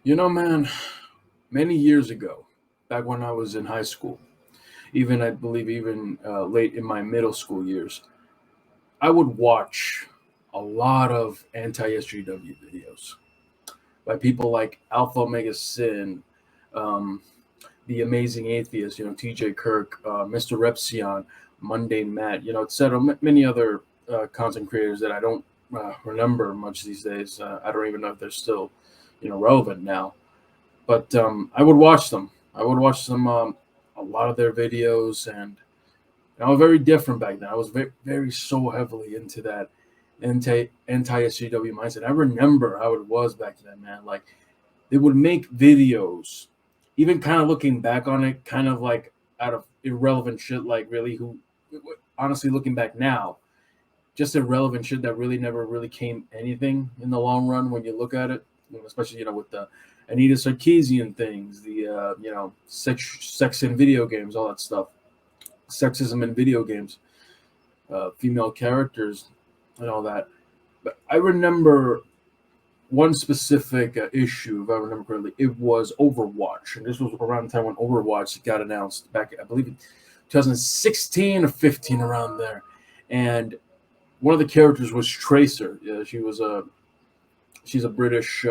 Man, many years ago, back when I was in high school, even I believe even late in my middle school years, I would watch a lot of anti-SGW videos by people like Alpha Omega Sin, um, the Amazing Atheist, T.J. Kirk, Mr. Repsion, Mundane Matt, etc. Many other content creators that I don't remember much these days. I don't even know if they're still, relevant now. But I would watch them. I would watch them a lot of their videos, and I was very different back then. I was very, very so heavily into that anti SJW mindset. I remember how it was back then, man. Like they would make videos, even kind of looking back on it, kind of like out of irrelevant shit. Like really, who honestly looking back now, just irrelevant shit that really never really came anything in the long run when you look at it, especially with the Anita Sarkeesian things, the sex in video games, all that stuff, sexism in video games, female characters, and all that. But I remember one specific issue, if I remember correctly. It was Overwatch, and this was around the time when Overwatch got announced back, I believe, in 2016 or 15, around there, and one of the characters was Tracer. Yeah, she's a British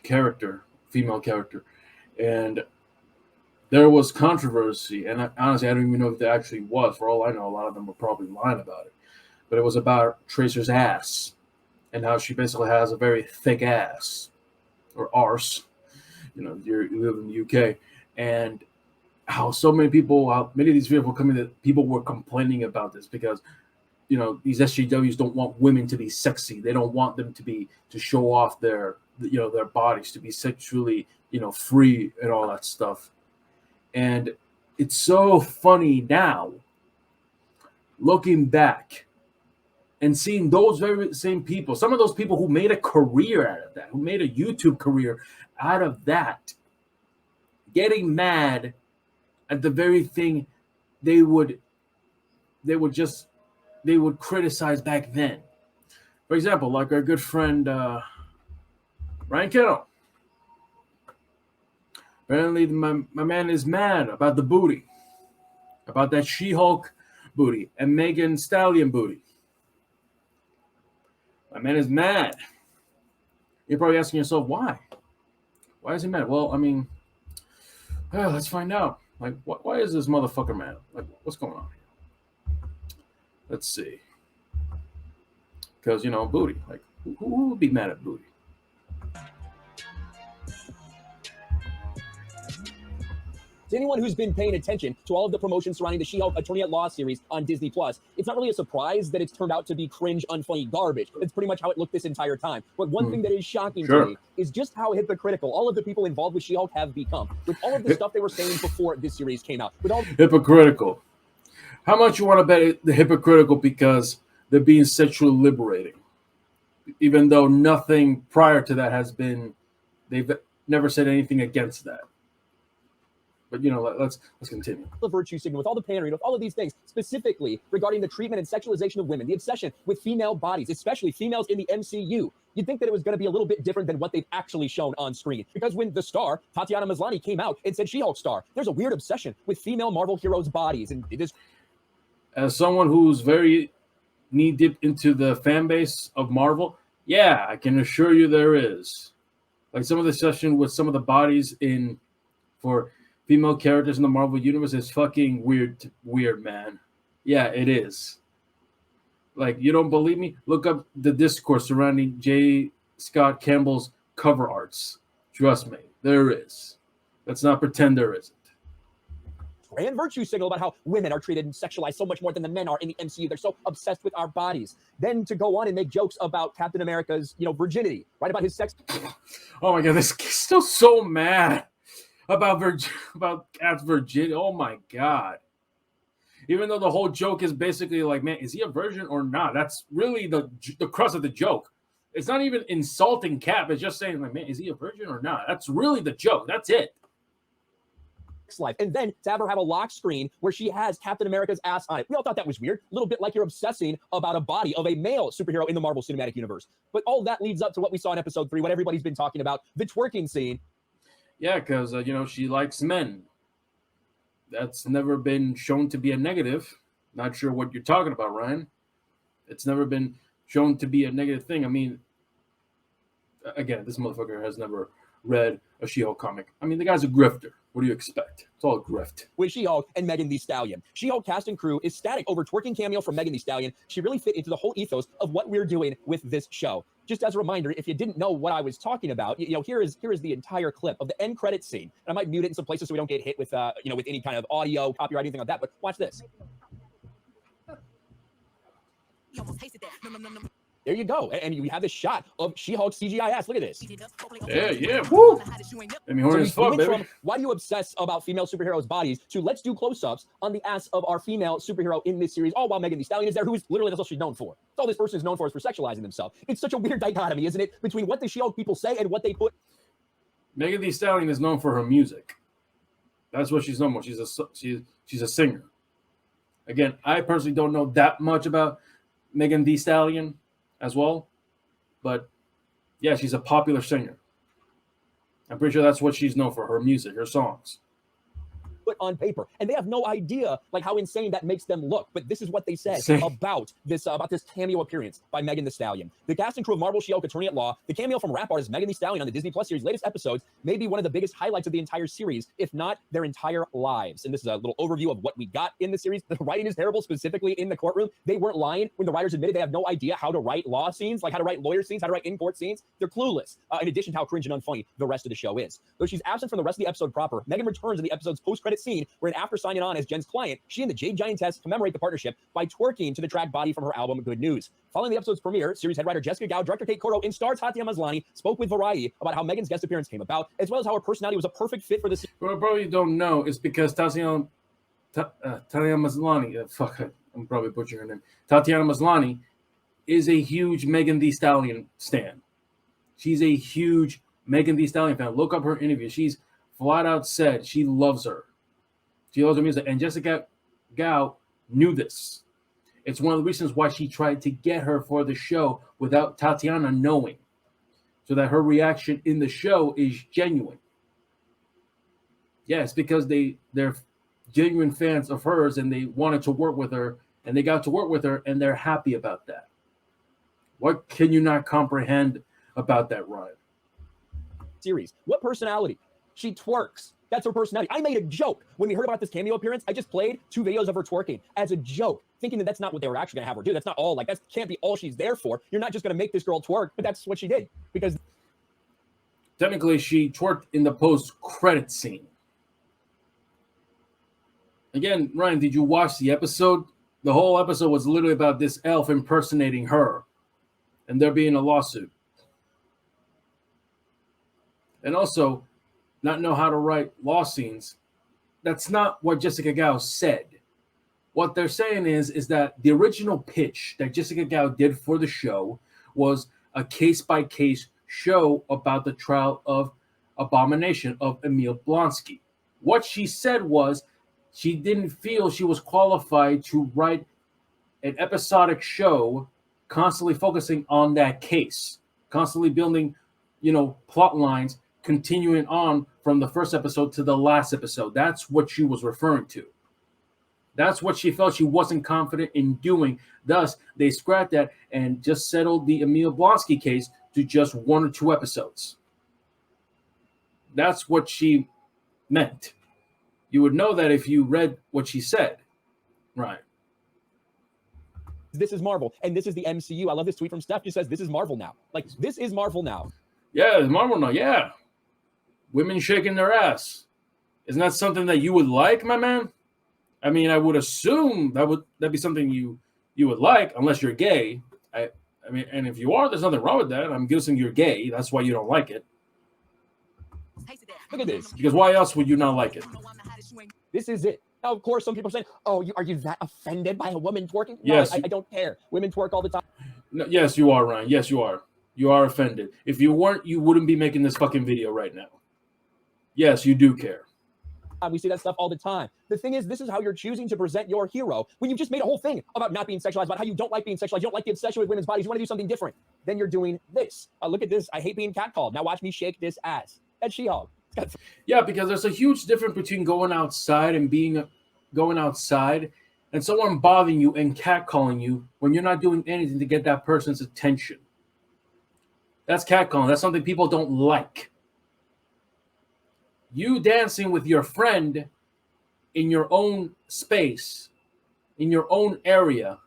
character, female character, and there was controversy. And honestly, I don't even know if there actually was. For all I know, a lot of them were probably lying about it. But it was about Tracer's ass and how she basically has a very thick ass or arse. You live in the UK, and how so many people, how many of these people were complaining about this because these SJWs don't want women to be sexy. They don't want them to show off their bodies, to be sexually free and all that stuff. And it's so funny now looking back and seeing those very same people, some of those people who made a career out of that, who made a YouTube career out of that, getting mad at the very thing they would criticize back then. For example, like our good friend Ryan Kinel. Apparently, my man is mad about the booty, about that She-Hulk booty and Megan Stallion booty. My man is mad. You're probably asking yourself, why? Why is he mad? Well, I mean, let's find out. Like, why is this motherfucker mad? Like, what's going on here? Let's see. Because, booty. Like, who would be mad at booty? To anyone who's been paying attention to all of the promotions surrounding the She-Hulk Attorney at Law series on Disney Plus, it's not really a surprise that it's turned out to be cringe, unfunny garbage. It's pretty much how it looked this entire time. But one thing that is shocking to me is just how hypocritical all of the people involved with She-Hulk have become. With all of the stuff they were saying before this series came out. Hypocritical. How much you want to bet the hypocritical because they're being sexually liberating? Even though nothing prior to that they've never said anything against that. But let's continue. The virtue signal, with all the pandering, with all of these things, specifically regarding the treatment and sexualization of women, the obsession with female bodies, especially females in the MCU. You'd think that it was going to be a little bit different than what they've actually shown on screen. Because when the star, Tatiana Maslany, came out and said She-Hulk star, there's a weird obsession with female Marvel heroes' bodies. And it is. As someone who's very knee-deep into the fan base of Marvel, yeah, I can assure you there is. Like some of the session with some of the bodies for female characters in the Marvel Universe is fucking weird, man. Yeah, it is. Like, you don't believe me? Look up the discourse surrounding J. Scott Campbell's cover arts. Trust me, there is. Let's not pretend there isn't. And virtue signal about how women are treated and sexualized so much more than the men are in the MCU. They're so obsessed with our bodies. Then to go on and make jokes about Captain America's, virginity, right? About his sex. Oh my God, this kid's still so mad about Cap's virginity. Oh my God. Even though the whole joke is basically like, man, is he a virgin or not? That's really the crux of the joke. It's not even insulting Cap. It's just saying, like, man, is he a virgin or not? That's really the joke. That's it. life. And then to have her have a lock screen where she has Captain America's ass on it. We all thought that was weird. A little bit like you're obsessing about a body of a male superhero in the Marvel Cinematic Universe. But all that leads up to what we saw in episode 3, what everybody's been talking about, the twerking scene. Yeah, because, she likes men. That's never been shown to be a negative. Not sure what you're talking about, Ryan. It's never been shown to be a negative thing. I mean, again, this motherfucker has never read a She-Hulk comic. I mean, the guy's a grifter. What do you expect? It's all a grift. With She-Hulk and Megan Thee Stallion. She-Hulk cast and crew is static over twerking cameo from Megan Thee Stallion. She really fit into the whole ethos of what we're doing with this show. Just as a reminder, if you didn't know what I was talking about, here is the entire clip of the end credit scene. And I might mute it in some places so we don't get hit with, with any kind of audio, copyright, anything like that. But watch this. There you go. And we have this shot of She-Hulk CGI ass. Look at this. Yeah. Woo! I mean, horny as fuck, baby. From why do you obsess about female superheroes' bodies to let's do close-ups on the ass of our female superhero in this series, all while Megan Thee Stallion is there, who is literally that's all she's known for. That's all this person is known for is for sexualizing themselves. It's such a weird dichotomy, isn't it, between what the She-Hulk people say and what they put. Megan Thee Stallion is known for her music. That's what she's known for. She's a singer. Again, I personally don't know that much about Megan Thee Stallion as well, but yeah, she's a popular singer. I'm pretty sure that's what she's known for, her music, her songs. Put on paper, and they have no idea like how insane that makes them look. But this is what they said about this cameo appearance by Megan Thee Stallion. The cast and crew of Marvel She-Hulk Attorney at Law, the cameo from rap artist Megan Thee Stallion on the Disney Plus series' latest episodes, may be one of the biggest highlights of the entire series, if not their entire lives. And this is a little overview of what we got in the series. The writing is terrible, specifically in the courtroom. They weren't lying when the writers admitted they have no idea how to write law scenes, like how to write lawyer scenes, how to write in-court scenes. They're clueless. In addition to how cringe and unfunny the rest of the show is. Though she's absent from the rest of the episode proper, Megan returns in the episode's post-credit scene, wherein after signing on as Jen's client, she and the Jade Giantess commemorate the partnership by twerking to the track Body from her album Good News. Following the episode's premiere, series head writer Jessica Gao, director Kate Coro, and star Tatiana Maslany spoke with Variety about how Megan's guest appearance came about, as well as how her personality was a perfect fit for the series. What I probably don't know is because Tatiana Maslany, I'm probably butchering her name. Tatiana Maslany is a huge Megan Thee Stallion stan. She's a huge Megan Thee Stallion fan. Look up her interview. She's flat out said she loves her. She loves her music. And Jessica Gao knew this. It's one of the reasons why she tried to get her for the show without Tatiana knowing, so that her reaction in the show is genuine. Yes, because they're genuine fans of hers and they wanted to work with her and they got to work with her and they're happy about that. What can you not comprehend about that, Ryan? Series. What personality? She twerks. That's her personality. I made a joke when we heard about this cameo appearance. I just played 2 videos of her twerking as a joke, thinking that that's not what they were actually going to have her do. That's not all, like, that can't be all she's there for. You're not just going to make this girl twerk, but that's what she did. Because technically, she twerked in the post-credit scene. Again, Ryan, did you watch the episode? The whole episode was literally about this elf impersonating her and there being a lawsuit. And also, not know how to write law scenes. That's not what Jessica Gao said. What they're saying is that the original pitch that Jessica Gao did for the show was a case-by-case show about the trial of Abomination of Emil Blonsky. What she said was she didn't feel she was qualified to write an episodic show constantly focusing on that case, constantly building, plot lines, continuing on from the first episode to the last episode. That's what she was referring to. That's what she felt she wasn't confident in doing. Thus, they scrapped that and just settled the Emil Blonsky case to just 1 or 2 episodes. That's what she meant. You would know that if you read what she said. Right. This is Marvel, and this is the MCU. I love this tweet from Steph. She says, this is Marvel now. Like, this is Marvel now. Yeah, it's Marvel now, yeah. Women shaking their ass. Isn't that something that you would like, my man? I mean, I would assume that'd be something you would like, unless you're gay. I mean, and if you are, there's nothing wrong with that. I'm guessing you're gay. That's why you don't like it. Look at this. Because why else would you not like it? This is it. Now, of course, some people are saying, "Oh, are you that offended by a woman twerking?" No, yes, I don't care. Women twerk all the time. No, yes, you are, Ryan. Yes, you are. You are offended. If you weren't, you wouldn't be making this fucking video right now. Yes, you do care. We see that stuff all the time. The thing is, this is how you're choosing to present your hero when you've just made a whole thing about not being sexualized, about how you don't like being sexualized, you don't like the obsession with women's bodies, you want to do something different. Then you're doing this. Look at this. I hate being catcalled. Now watch me shake this ass. That's She-Hulk. Yeah, because there's a huge difference between going outside and someone bothering you and catcalling you when you're not doing anything to get that person's attention. That's catcalling. That's something people don't like. You dancing with your friend in your own space, in your own area,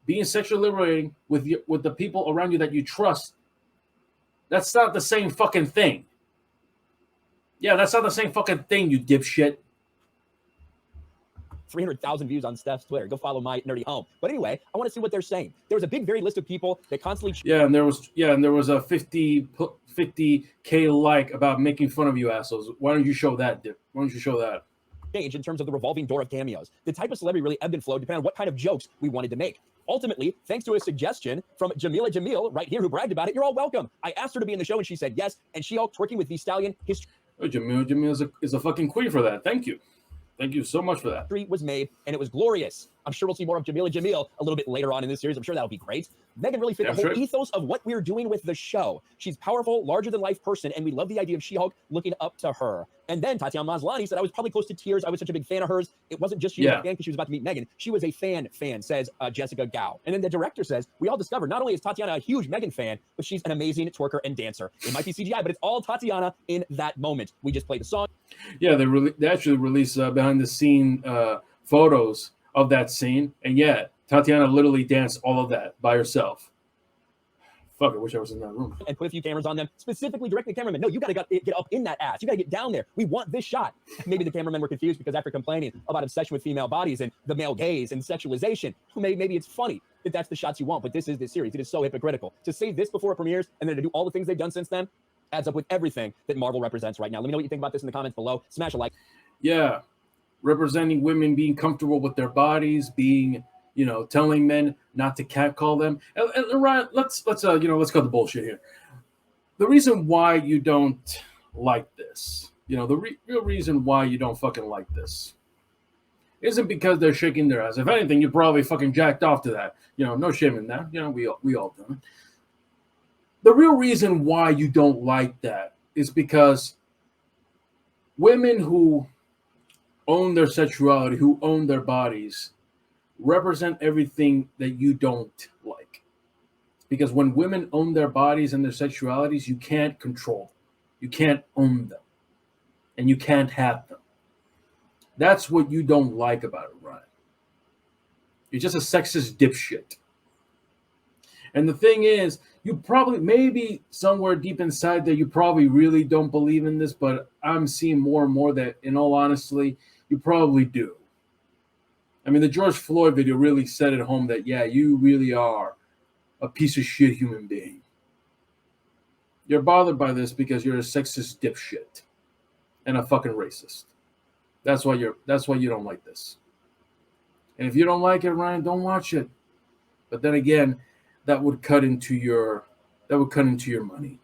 being sexually liberating with the people around you that you trust, that's not the same fucking thing. Yeah, that's not the same fucking thing, you dipshit. 300,000 views on Steph's Twitter. Go follow my nerdy home. But anyway, I want to see what they're saying. There was a big, very list of people that constantly. And there was a 50K like about making fun of you assholes. Why don't you show that, Dip? Why don't you show that? Change in terms of the revolving door of cameos. The type of celebrity really ebbed and flowed depending on what kind of jokes we wanted to make. Ultimately, thanks to a suggestion from Jamila Jamil right here, who bragged about it, you're all welcome. I asked her to be in the show and she said yes. And She-Hulk twerking with the stallion history. Oh, Jamil is a fucking queen for that. Thank you. Thank you so much for that. Was made, and it was glorious. I'm sure we'll see more of Jamila Jamil a little bit later on in this series. I'm sure that'll be great. Megan really fit the whole ethos of what we're doing with the show. She's powerful, larger-than-life person, and we love the idea of She-Hulk looking up to her. And then Tatiana Maslany said, I was probably close to tears. I was such a big fan of hers. It wasn't just she was a fan because she was about to meet Megan. She was a fan, says Jessica Gao. And then the director says, we all discovered not only is Tatiana a huge Megan fan, but she's an amazing twerker and dancer. It might be CGI, but it's all Tatiana in that moment. We just played the song. Yeah, they actually released behind-the-scene photos of that scene. And yeah, Tatiana literally danced all of that by herself. Fuck, I wish I was in that room. And put a few cameras on them, specifically directing the cameraman. No, you got to get up in that ass. You got to get down there. We want this shot. Maybe the cameramen were confused because after complaining about obsession with female bodies and the male gaze and sexualization, maybe it's funny that that's the shots you want, but this is this series. It is so hypocritical. To say this before it premieres and then to do all the things they've done since then adds up with everything that Marvel represents right now. Let me know what you think about this in the comments below. Smash a like. Yeah, representing women being comfortable with their bodies, being, telling men not to catcall them. And Ryan, let's cut the bullshit here. The reason why you don't like this, the real reason why you don't fucking like this, isn't because they're shaking their ass. If anything, you probably fucking jacked off to that. No shame in that. We all done it. The real reason why you don't like that is because women who own their sexuality, who own their bodies, represent everything that you don't like. Because when women own their bodies and their sexualities, you can't control them. You can't own them. And you can't have them. That's what you don't like about it, Ryan. You're just a sexist dipshit. And the thing is, you probably, maybe somewhere deep inside there, you probably really don't believe in this, but I'm seeing more and more that, in all honesty, you probably do. I mean, the George Floyd video really set it home that, yeah, you really are a piece of shit human being. You're bothered by this because you're a sexist dipshit and a fucking racist. That's why you don't like this. And if you don't like it, Ryan, don't watch it. But then again, that would cut into your money.